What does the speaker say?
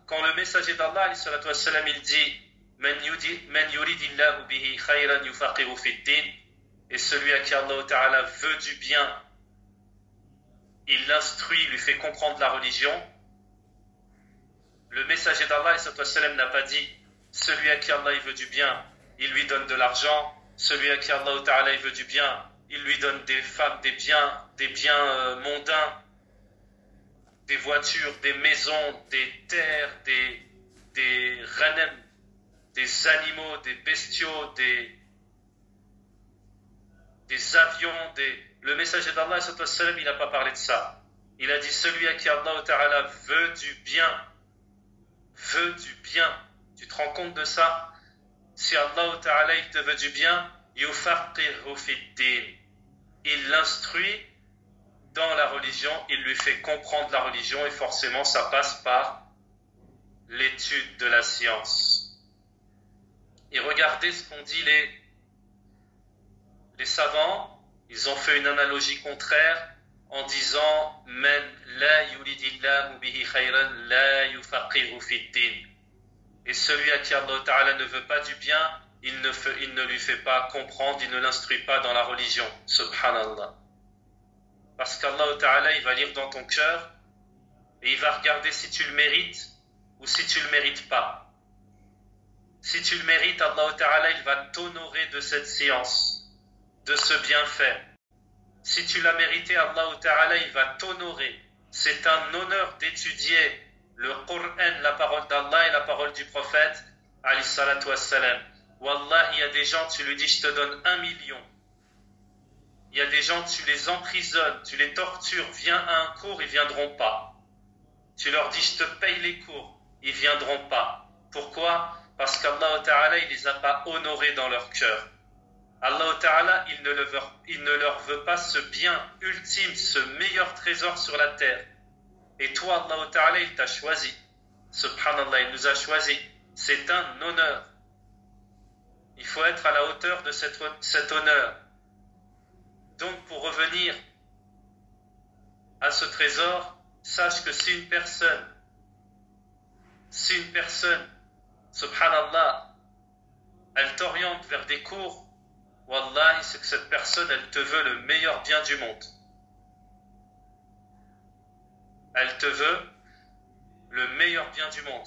quand le messager d'Allah, alayhi salatu wassalam, il dit Man yuridillahu bihi khayran yufaqihu fid din, et celui à qui Allah Ta'ala veut du bien, il l'instruit, il lui fait comprendre la religion. Le messager d'Allah, alayhi salatu wassalam, n'a pas dit celui à qui Allah il veut du bien, il lui donne de l'argent, celui à qui Allah Ta'ala il veut du bien, il lui donne des femmes, des biens mondains, des voitures, des maisons, des terres, des ghanem, des animaux, des bestiaux, des avions, Le messager d'Allah, il n'a pas parlé de ça. Il a dit celui à qui Allah Ta'ala veut du bien. Tu te rends compte de ça? Si Allah Ta'ala il te veut du bien, yufaqihu fid-din. Il l'instruit dans la religion, il lui fait comprendre la religion, et forcément ça passe par l'étude de la science. Et regardez ce qu'ont dit les savants. Ils ont fait une analogie contraire en disant Men la yuridillahu bihi khayran la yufaqihu fid-din. Et celui à qui Allah Ta'ala ne veut pas du bien, il ne lui fait pas comprendre, il ne l'instruit pas dans la religion. Subhanallah. Parce qu'Allah Ta'ala, il va lire dans ton cœur et il va regarder si tu le mérites ou si tu le mérites pas. Si tu le mérites, Allah Ta'ala, il va t'honorer de cette science, de ce bienfait. Si tu l'as mérité, Allah Ta'ala, il va t'honorer. C'est un honneur d'étudier le Coran, la parole d'Allah et la parole du prophète, alayhi salatu wassalam. Wallah, il y a des gens, tu lui dis, je te donne 1 million. Il y a des gens, tu les emprisonnes, tu les tortures, viens à un cours, ils viendront pas. Tu leur dis, je te paye les cours, ils viendront pas. Pourquoi? Parce qu'Allah Ta'ala, il les a pas honorés dans leur cœur. Allah Ta'ala, il ne leur veut pas ce bien ultime, ce meilleur trésor sur la terre. Et toi, Allah Ta'ala, il t'a choisi. Subhanallah, il nous a choisi. C'est un honneur. Il faut être à la hauteur de cet honneur. Donc, pour revenir à ce trésor, sache que si une personne, subhanallah, elle t'oriente vers des cours, wallahi, c'est que cette personne, elle te veut le meilleur bien du monde. Elle te veut le meilleur bien du monde.